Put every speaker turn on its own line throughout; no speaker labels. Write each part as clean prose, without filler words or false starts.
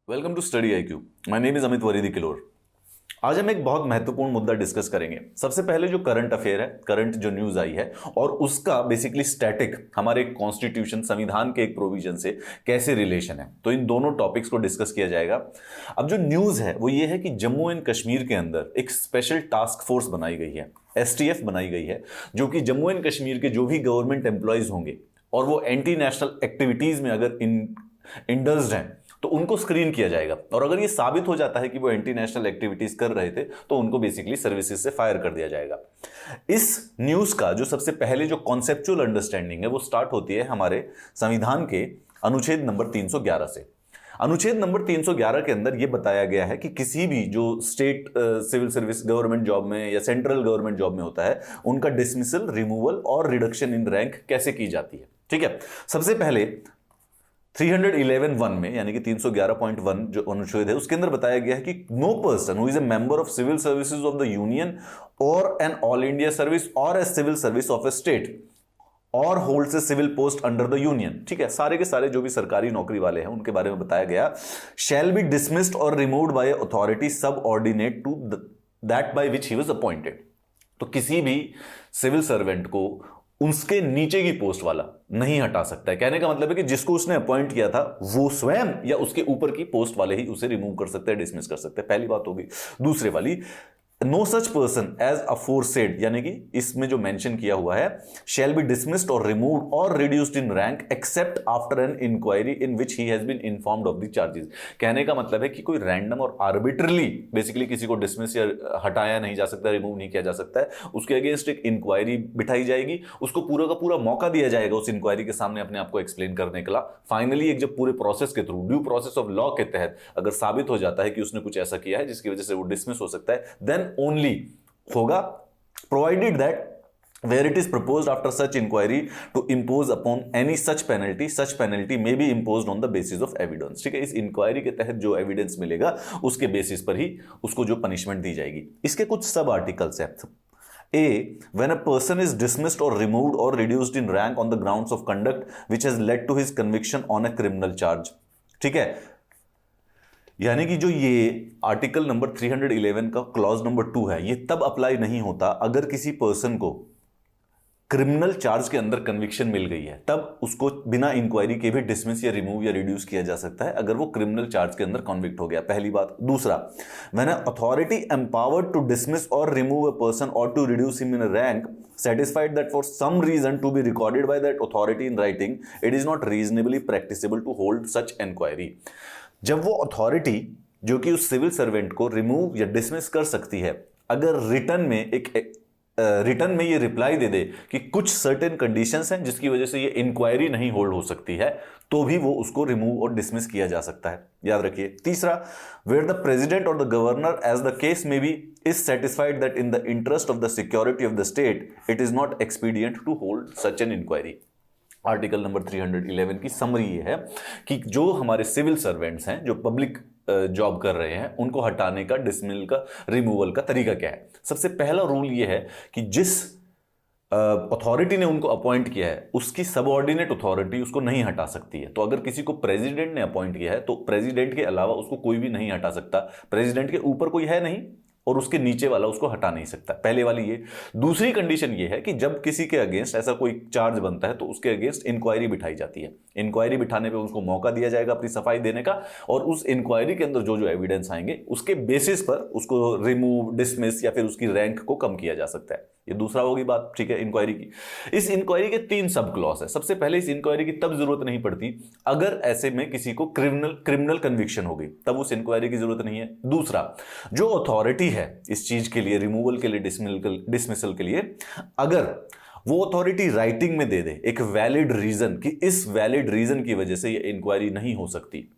Welcome to study IQ। My name is Amit वरीदी किलोर। आज हम एक बहुत महत्वपूर्ण मुद्दा डिस्कस करेंगे। सबसे पहले जो करंट अफेयर है, करंट जो न्यूज आई है और उसका बेसिकली स्टैटिक हमारे कॉन्स्टिट्यूशन संविधान के एक प्रोविजन से कैसे रिलेशन है, तो इन दोनों टॉपिक्स को डिस्कस किया जाएगा। अब जो न्यूज है वो ये है कि जम्मू एंड कश्मीर के अंदर एक स्पेशल टास्क फोर्स बनाई गई है, STF बनाई गई है, जो कि जम्मू एंड कश्मीर के जो भी गवर्नमेंट एम्प्लॉयज होंगे और वो एंटी नेशनल एक्टिविटीज में अगर इंडल्ज्ड हैं तो उनको स्क्रीन किया जाएगा। और अगर ये साबित हो जाता है कि वो एंटी नेशनल एक्टिविटीज कर रहे थे तो उनको बेसिकली सर्विसेज से फायर कर दिया जाएगा। इस न्यूज का जो सबसे पहले जो कॉन्सेप्चुअल अंडरस्टैंडिंग है वो स्टार्ट होती है हमारे संविधान के अनुच्छेद नंबर 311 से। अनुच्छेद नंबर 311 के अंदर यह बताया गया है कि किसी भी जो state civil service government job में या सेंट्रल गवर्नमेंट जॉब में होता है उनका डिसमिसल, रिमूवल और रिडक्शन इन रैंक कैसे की जाती है। ठीक है, सबसे पहले 311(1) में यानी कि 311.1 जो अनुच्छेद है उसके अंदर बताया गया है कि no person who is a member of civil services of the union और एन ऑल इंडिया सर्विस और a civil service of a state और holds a civil post under the union, ठीक है, सारे के सारे जो भी सरकारी नौकरी वाले हैं उनके बारे में बताया गया, शैल बी डिसमिस्ड और removed by authority subordinate to that by which he was appointed. तो किसी भी सिविल सर्वेंट को उसके नीचे की पोस्ट वाला नहीं हटा सकता है। कहने का मतलब है कि जिसको उसने अपॉइंट किया था वो स्वयं या उसके ऊपर की पोस्ट वाले ही उसे रिमूव कर सकते हैं, डिसमिस कर सकते हैं। पहली बात होगी। दूसरे वाली, no such person as aforesaid, यानी कि इसमें जो मेंशन किया हुआ है, शैल बी डिसमिस्ड और रिमूव्ड और reduced in rank except after an inquiry in which he has been informed of the charges. कहने का मतलब है कि कोई रैंडम और आर्बिट्रली बेसिकली किसी को डिसमिस या हटाया नहीं जा सकता, रिमूव नहीं किया जा सकता है। उसके अगेंस्ट एक इंक्वायरी बिठाई जाएगी, उसको पूरा का पूरा मौका दिया जाएगा उस इंक्वायरी के सामने अपने आप को एक्सप्लेन करने के लिए। फाइनली एक जब पूरे प्रोसेस के through, due process of law के तहत अगर साबित हो जाता है कि उसने कुछ ऐसा किया है जिसकी वजह से वो डिसमिस हो सकता है, देन ओनली होगा, provided that where it is proposed after such inquiry to impose upon any such penalty may be imposed on the basis of evidence। ठीक है, इस इंक्वायरी के तहत जो एविडेंस मिलेगा उसके बेसिस पर ही उसको जो पनिशमेंट दी जाएगी। इसके कुछ सब आर्टिकल्स हैं। A, when a person is dismissed or removed or reduced in rank on the grounds of conduct which has led to his conviction on a criminal charge। ठीक है, यानी कि जो ये आर्टिकल नंबर 311 का क्लॉज नंबर 2 है, ये तब अप्लाई नहीं होता अगर किसी पर्सन को क्रिमिनल चार्ज के अंदर कन्विक्शन मिल गई है, तब उसको बिना इंक्वायरी के भी डिसमिस या रिमूव या रिड्यूस किया जा सकता है अगर वो क्रिमिनल चार्ज के अंदर कॉन्विक्ट हो गया। पहली बात। दूसरा, when authority empowered to dismiss और रिमूव अ पर्सन और to reduce him in rank satisfied that for some reason to be recorded by that authority in writing, it is not reasonably practicable to hold such inquiry। जब वो authority जो कि उस civil servant को remove या dismiss कर सकती है, अगर रिटर्न में ये रिप्लाई दे दे कि कुछ सर्टेन कंडीशंस हैं जिसकी वजह से ये इंक्वायरी नहीं होल्ड हो सकती है, तो भी वो उसको रिमूव और डिसमिस किया जा सकता है। याद रखिए। तीसरा, वेयर द प्रेसिडेंट और the governor as the case may be is satisfied that in the interest of the security of the state it is not expedient to hold such an inquiry. Article number 311 की summary ये है कि जो हमारे civil servants हैं जो public job कर रहे हैं उनको हटाने का, डिसमिल का, रिमूवल का तरीका क्या है। सबसे पहला रूल ये है कि जिस अथॉरिटी ने उनको अपॉइंट किया है उसकी सबऑर्डिनेट अथॉरिटी उसको नहीं हटा सकती है। तो अगर किसी को प्रेसिडेंट ने अपॉइंट किया है तो प्रेसिडेंट के अलावा उसको कोई भी नहीं हटा सकता। प्रेसिडेंट के ऊपर कोई है नहीं और उसके नीचे वाला उसको हटा नहीं सकता। पहले वाली ये। दूसरी कंडीशन ये है कि जब किसी के अगेंस्ट ऐसा कोई चार्ज बनता है तो उसके अगेंस्ट इंक्वायरी बिठाई जाती है। इंक्वायरी बिठाने पे उसको मौका दिया जाएगा अपनी सफाई देने का, और उस इंक्वायरी के अंदर जो जो एविडेंस आएंगे उसके बेसिस पर उसको रिमूव, डिसमिस या फिर उसकी रैंक को कम किया जा सकता है। ये दूसरा होगी बात, ठीक है, इंक्वायरी की। इस इंक्वायरी के 3 सब क्लॉज है। सबसे पहले, इस इंक्वायरी की तब जरूरत नहीं पड़ती अगर ऐसे में किसी को क्रिमिनल कन्विक्शन हो गई, तब उस इंक्वायरी की जरूरत नहीं है। दूसरा, जो अथॉरिटी है इस चीज के लिए, रिमूवल के लिए, डिसमिसल के लिए, अगर वो अथॉरिटी राइटिंग में दे दे एक वैलिड रीजन कि इस वैलिड रीजन की वजह से ये इंक्वायरी नहीं हो सकती,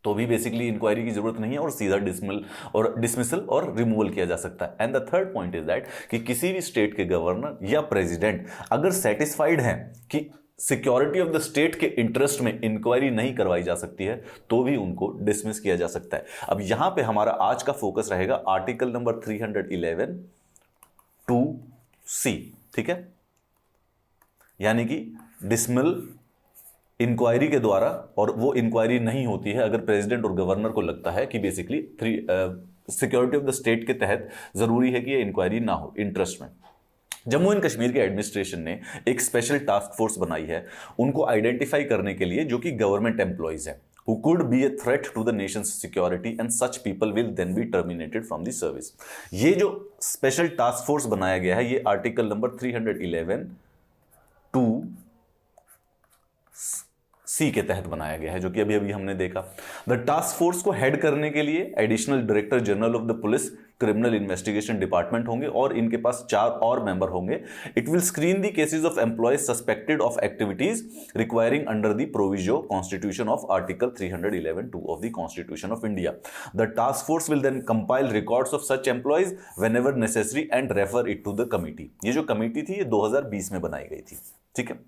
तो भी बेसिकली इंक्वायरी की जरूरत नहीं है और सीधा डिसमिसल और रिमूवल किया जा सकता है। And the third point is that कि किसी भी स्टेट के गवर्नर या प्रेसिडेंट अगर सेटिस्फाइड हैं कि सिक्योरिटी ऑफ द स्टेट के इंटरेस्ट में इंक्वायरी नहीं करवाई जा सकती है तो भी उनको डिसमिस किया जा सकता है। अब यहां पे हमारा आज का फोकस रहेगा आर्टिकल नंबर 311 2C, ठीक है, यानी कि डिसमिल इंक्वायरी के द्वारा, और वो इंक्वायरी नहीं होती है अगर प्रेसिडेंट और गवर्नर को लगता है कि basically security of the state के तहत जरूरी है कि ये इंक्वायरी ना हो इंटरेस्ट में। जम्मू एंड कश्मीर के एडमिनिस्ट्रेशन ने एक स्पेशल टास्क फोर्स बनाई है उनको आइडेंटिफाई करने के लिए, जो कि गवर्नमेंट एम्प्लॉइज है who could be a threat to the nation's security, and such people will then be terminated from the service। ये जो स्पेशल टास्क फोर्स बनाया गया है ये आर्टिकल नंबर 311 टू सी के तहत बनाया गया है, जो कि अभी अभी हमने देखा। द टास्क फोर्स को हेड करने के लिए additional director general of the police criminal investigation department होंगे और इनके पास 4 और मेंबर होंगे। It will screen the cases of employees suspected of activities requiring under the proviso constitution of article 311(2) of the constitution of India. The task force will then compile records of such employees whenever necessary and refer it to the committee. ये जो committee थी ये 2020 में बनाई गई थी, ठीक है।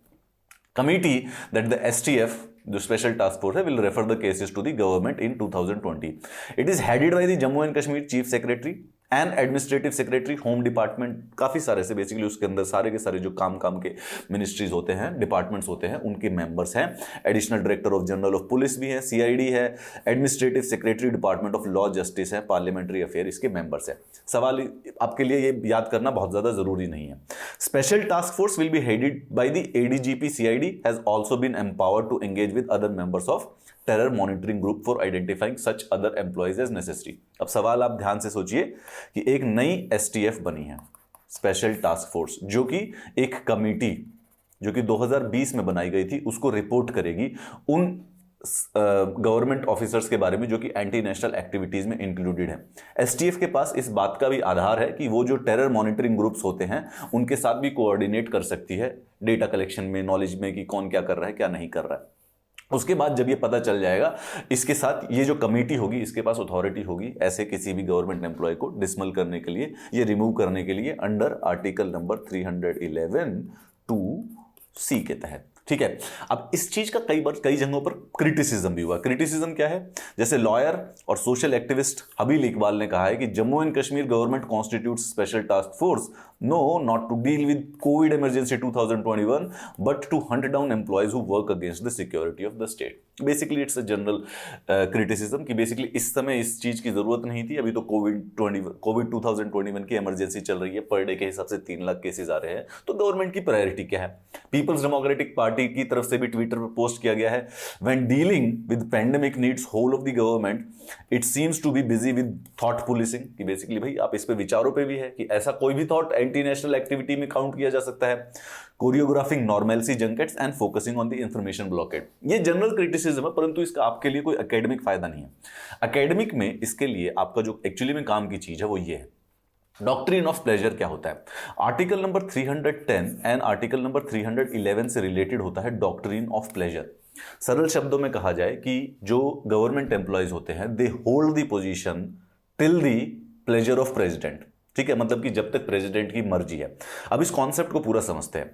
Committee that the STF, जो स्पेशल टास्क फोर्स है, will refer the cases to the government in 2020. It is headed by the Jammu and Kashmir Chief Secretary and administrative secretary, home department, काफी सारे से बेसिकली उसके अंदर सारे के सारे जो काम के मिनिस्ट्रीज होते हैं, डिपार्टमेंट्स होते हैं, उनके मेंबर्स हैं। Additional director of general of police भी है, सीआईडी है, administrative secretary department of law justice है, पार्लियामेंट्री अफेयर इसके मेंबर्स हैं। सवाल आपके लिए ये याद करना बहुत ज्यादा जरूरी नहीं है। Special task force will be headed by the ADGP. CID has also been empowered to engage with other members of terror monitoring group for identifying such other employees as necessary. अब सवाल आप ध्यान से सोचिए कि एक नई एसटीएफ बनी है, स्पेशल टास्क फोर्स, जो कि एक कमेटी जो कि 2020 में बनाई गई थी उसको रिपोर्ट करेगी उन गवर्नमेंट ऑफिसर्स के बारे में जो कि एंटी नेशनल एक्टिविटीज में इंक्लूडेड है। एसटीएफ के पास इस बात का भी आधार है कि वो जो टेरर मॉनिटरिंग ग्रुप्स होते हैं उनके साथ भी कोऑर्डिनेट कर सकती है डेटा कलेक्शन में, नॉलेज में कि कौन क्या कर रहा है क्या नहीं कर रहा है। उसके बाद जब ये पता चल जाएगा, इसके साथ ये जो कमेटी होगी इसके पास अथॉरिटी होगी ऐसे किसी भी गवर्नमेंट एम्प्लॉय को डिसमल करने के लिए, ये रिमूव करने के लिए अंडर आर्टिकल नंबर 311 टू सी के तहत, ठीक है। अब इस चीज का कई जगहों पर क्रिटिसिज्म भी हुआ। क्रिटिसिज्म क्या है? जैसे लॉयर और सोशल एक्टिविस्ट हबील इकबाल ने कहा है कि Jammu and Kashmir government constitutes special task force no not to deal with Covid emergency 2021 but to hunt down employees who work against the security of the state. Basically it's a general criticism कि basically इस समय इस चीज की जरूरत नहीं थी, अभी तो कोविड 2021 की इमरजेंसी चल रही है, पर डे के हिसाब से 3 लाख केसेस आ रहे हैं, तो गवर्नमेंट की प्रायोरिटी क्या है? पीपल्स डेमोक्रेटिक पार्टी की तरफ से भी ट्विटर पर पोस्ट किया गया है, when dealing with pandemic needs whole of the government it seems to be busy with thought policing. कि बेसिकली भाई आप इस पे विचारों पे भी है कि ऐसा कोई भी थॉट एंटी नेशनल एक्टिविटी में काउंट किया जा सकता है। Choreographing normalcy junkets and focusing on the information blockade. ये जनरल क्रिटिसिज्म है, परंतु इसका आपके लिए कोई एकेडमिक फायदा नहीं है। एकेडमिक में इसके लिए आपका जो एक्चुअली में काम की चीज है वो ये है, डॉक्ट्रिन ऑफ प्लेजर क्या होता है। Article number 310 and article number 311 से रिलेटेड होता है डॉक्ट्रिन ऑफ प्लेजर। सरल शब्दों में कहा जाए कि जो गवर्नमेंट एम्प्लॉयज होते हैं they hold the position till the pleasure of president, ठीक है, मतलब कि जब तक प्रेसिडेंट की मर्जी है। अब इस कॉन्सेप्ट को पूरा समझते हैं।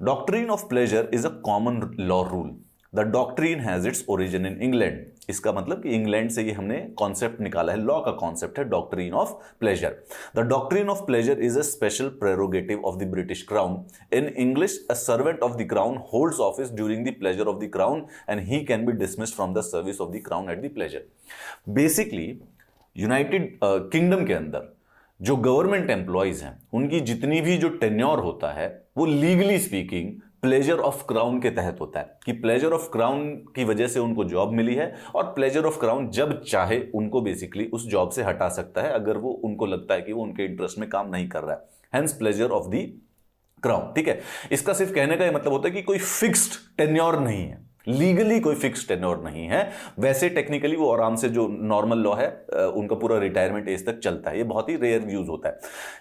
Doctrine of pleasure is a common law rule. The doctrine has its origin in England. इसका मतलब कि इंग्लैंड से ये हमने कॉन्सेप्ट निकाला है, लॉ का कॉन्सेप्ट है doctrine of pleasure. The doctrine of pleasure is a special prerogative of the British crown. In English, a servant of the crown holds office during the pleasure of the crown and he can be dismissed from the service of the crown eight the pleasure. Basically United kingdom के अंदर जो government employees हैं उनकी जितनी भी जो tenure होता है वो legally speaking pleasure of crown के तहत होता है, कि प्लेजर ऑफ क्राउन की वजह से उनको जॉब मिली है और प्लेजर ऑफ क्राउन जब चाहे उनको बेसिकली उस जॉब से हटा सकता है अगर वो उनको लगता है कि वो उनके इंटरेस्ट में काम नहीं कर रहा है। Hence pleasure of the crown, ठीक है। इसका सिर्फ कहने का मतलब होता है कि कोई फिक्स्ड टेन्योर नहीं है, लीगली कोई फिक्स टेन्योर नहीं है। वैसे टेक्निकली वो आराम से जो नॉर्मल लॉ है उनका पूरा रिटायरमेंट एज तक चलता है, ये बहुत ही रेयर यूज होता है।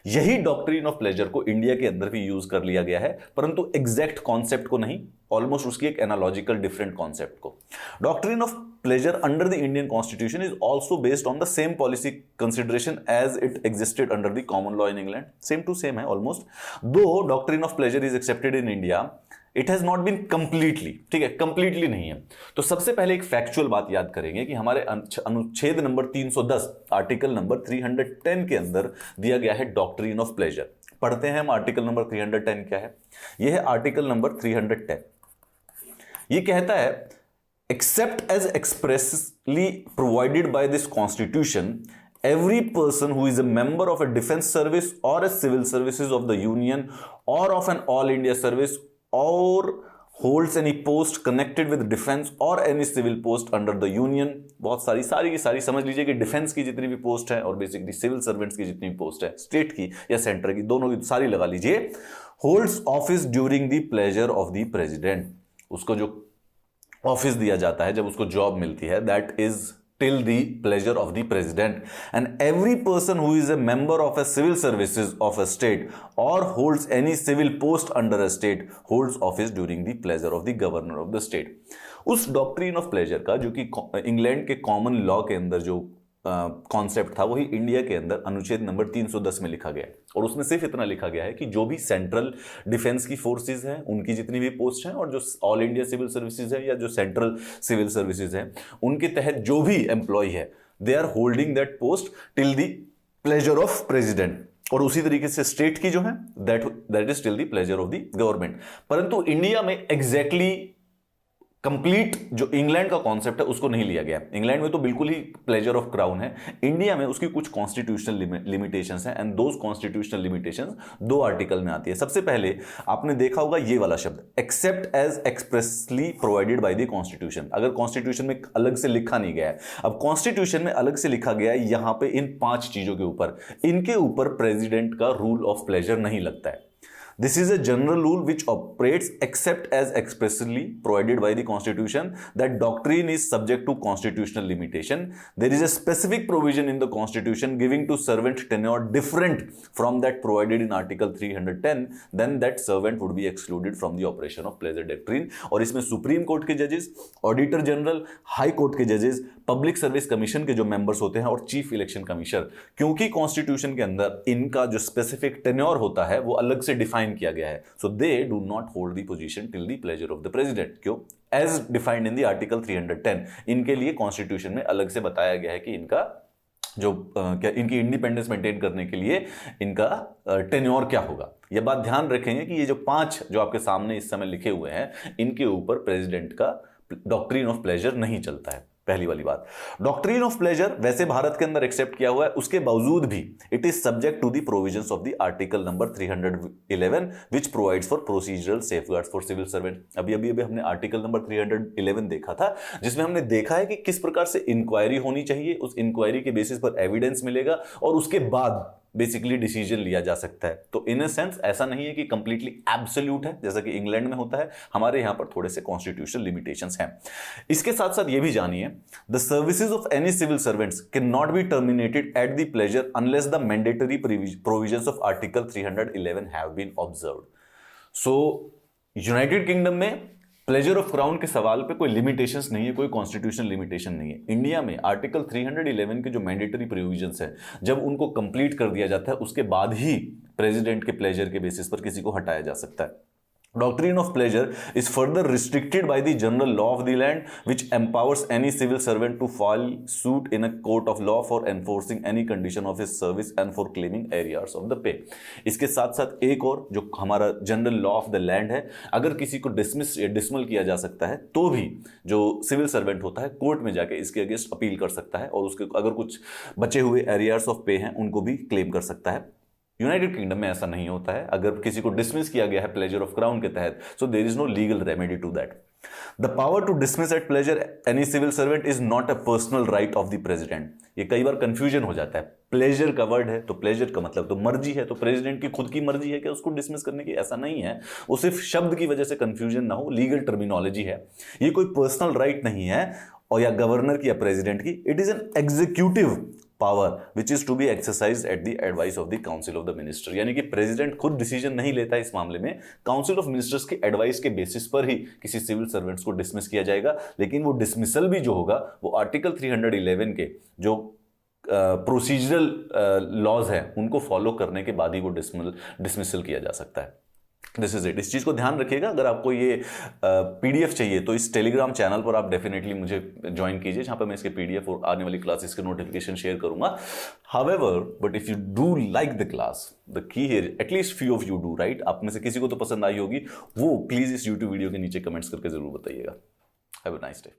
यही डॉक्ट्रिन ऑफ प्लेजर को इंडिया के अंदर भी यूज कर लिया गया है, परंतु एग्जैक्ट कॉन्सेप्ट को नहीं, ऑलमोस्ट उसकी एक एनालॉजिकल डिफरेंट कॉन्सेप्ट को। Doctrine of pleasure under the Indian constitution is also based on the same policy consideration as it existed under the common law in England. Same to same है almost, though doctrine of pleasure is accepted in India, it has not been completely, ठीक है, completely नहीं है। तो सबसे पहले एक factual बात याद करेंगे कि हमारे अनुच्छेद नंबर 310 आर्टिकल नंबर 310 के अंदर दिया गया है डॉक्ट्रिन ऑफ प्लेजर। पढ़ते हैं हम आर्टिकल नंबर 310 क्या है। यह है आर्टिकल नंबर 310। ये कहता है except as expressly provided by this constitution, every person who is a member of a defense service or a civil services of the union or of an all India service or holds any post connected with defense or any civil post under the union, बहुत सारी की सारी समझ लीजिए कि defence की जितनी भी पोस्ट है और बेसिकली सिविल सर्वेंट्स की जितनी भी पोस्ट है, स्टेट की या सेंटर की, दोनों की सारी लगा लीजिए, holds office during the pleasure of the president, उसको जो ऑफिस दिया जाता है, जब उसको जॉब मिलती है, that is till the pleasure of the president, and every person who is a member of a civil services of a state or holds any civil post under a state holds office during the pleasure of the governor of the state. उस doctrine of pleasure का, जो कि England के common law के अंदर जो concept था, वही इंडिया के अंदर अनुच्छेद नंबर 310 में लिखा गया है, और उसमें सिर्फ इतना लिखा गया है कि जो भी सेंट्रल डिफेंस की फोर्सेस हैं, उनकी जितनी भी पोस्ट हैं, और जो ऑल इंडिया सिविल सर्विसेज है या जो सेंट्रल सिविल सर्विसेज हैं, उनके तहत जो भी एम्प्लॉय है, they are holding that post till the pleasure of president, और उसी तरीके से स्टेट की जो है that is till the pleasure of the government. परंतु इंडिया में एग्जैक्टली कंप्लीट जो इंग्लैंड का कॉन्सेप्ट है उसको नहीं लिया गया। इंग्लैंड में तो बिल्कुल ही प्लेजर ऑफ क्राउन है, इंडिया में उसकी कुछ कॉन्स्टिट्यूशनल लिमिटेशंस हैं, and those constitutional limitations 2 article में आती है। सबसे पहले आपने देखा होगा ये वाला शब्द, except as expressly provided by the constitution. अगर कॉन्स्टिट्यूशन में अलग से लिखा नहीं गया है, अब कॉन्स्टिट्यूशन में अलग से लिखा गया है यहां पे इन 5 चीजों के ऊपर, इनके ऊपर प्रेसिडेंट का रूल ऑफ प्लेजर नहीं लगता है। This is a general rule which operates except as expressly provided by the Constitution. That doctrine is subject to constitutional limitation. There is a specific provision in the Constitution giving to servant tenure different from that provided in Article 310. Then that servant would be excluded from the operation of pleasure doctrine. और इसमें supreme court के जजेस, auditor general, high court के जजेस, public service commission के जो members होते हैं, और चीफ इलेक्शन कमिश्नर, क्योंकि कॉन्स्टिट्यूशन के अंदर इनका जो स्पेसिफिक टेन्योर होता है वो अलग से डिफाइन किया गया है, so they do not hold the position till the pleasure of the president. क्यों? As defined in the article 310, इनके लिए कॉन्स्टिट्यूशन में अलग से बताया गया है कि इनका जो क्या इनकी इंडिपेंडेंस मेंटेन करने के लिए इनका टेन्योर क्या होगा। यह बात ध्यान रखेंगे कि ये जो 5 जो आपके सामने इस समय लिखे हुए हैं, इनके ऊपर प्रेसिडेंट का डॉक्ट्रिन ऑफ प्लेजर नहीं चलता है। पहली वाली बात, डॉक्ट्रिन ऑफ प्लेजर वैसे भारत के अंदर एक्सेप्ट किया हुआ है, उसके बावजूद भी it is subject to the provisions of the article number 311 which provides for procedural safeguards for civil servant. अभी हमने आर्टिकल नंबर 311 देखा था, जिसमें हमने देखा है कि किस प्रकार से इंक्वायरी होनी चाहिए, उस इंक्वायरी के बेसिस पर एविडेंस मिलेगा और उसके बाद बेसिकली डिसीजन लिया जा सकता है। तो इन अ सेंस ऐसा नहीं है कि कंप्लीटली एब्सोल्यूट है जैसा कि इंग्लैंड में होता है, हमारे यहां पर थोड़े से कॉन्स्टिट्यूशनल लिमिटेशंस हैं। इसके साथ साथ ये भी जानिए, the services of any civil servants can not be terminated at the pleasure unless the mandatory provisions of article 311 have been observed. So United Kingdom में प्लेजर ऑफ क्राउन के सवाल पे कोई लिमिटेशंस नहीं है, कोई कॉन्स्टिट्यूशनल लिमिटेशन नहीं है। इंडिया में आर्टिकल 311 के जो मैंडेटरी प्रोविजंस है, जब उनको कंप्लीट कर दिया जाता है उसके बाद ही प्रेसिडेंट के प्लेजर के बेसिस पर किसी को हटाया जा सकता है। Doctrine of pleasure is further restricted by the general law of the land, which empowers any civil servant to file suit in a court of law for enforcing any condition of his service and for claiming arrears of the pay. इसके साथ साथ एक और जो हमारा general law of the land है, अगर किसी को डिसमिस या डिसमल किया जा सकता है तो भी जो सिविल सर्वेंट होता है कोर्ट में जाके इसके अगेंस्ट अपील कर सकता है, और उसके अगर कुछ बचे हुए एरियर्स ऑफ पे हैं उनको भी क्लेम कर सकता है। यूनाइटेड किंगडम में ऐसा नहीं होता है। अगर किसी को डिसमिस किया गया है प्लेजर ऑफ क्राउन के तहत, so there is no legal remedy to that. The power to dismiss at pleasure any civil servant is not a personal right of the president. ये कई बार कंफ्यूजन हो जाता है, प्लेजर का वर्ड है तो प्लेजर का मतलब तो मर्जी है, तो प्रेसिडेंट की खुद की मर्जी है कि उसको डिसमिस करने की, ऐसा नहीं है। वो सिर्फ शब्द की वजह से कंफ्यूजन ना हो, लीगल टर्मिनोलॉजी है, ये कोई पर्सनल राइट नहीं है और या गवर्नर की या प्रेसिडेंट की, it is an executive power which is to be exercised at the advice of the council of the minister. यानी कि प्रेसिडेंट खुद डिसीजन नहीं लेता है इस मामले में, काउंसिल ऑफ मिनिस्टर्स की एडवाइस के बेसिस पर ही किसी सिविल सर्वेंट्स को डिसमिस किया जाएगा। लेकिन वो डिसमिसल भी जो होगा वो आर्टिकल 311 के जो प्रोसीजरल लॉज है उनको फॉलो करने के बाद ही वो डिसमिसल किया जा सकता है। This is it. इस चीज को ध्यान रखिएगा। अगर आपको ये पीडीएफ चाहिए तो इस टेलीग्राम चैनल पर आप डेफिनेटली मुझे ज्वाइन कीजिए, जहां पर मैं इसके पीडीएफ और आने वाली क्लासेस के नोटिफिकेशन शेयर करूंगा। However but if you do like the class, the key here at least few of you do, right, आप में से किसी को तो पसंद आई होगी, वो प्लीज इस यूट्यूब वीडियो के नीचे कमेंट्स करके जरूर बताइएगा। Have a nice day.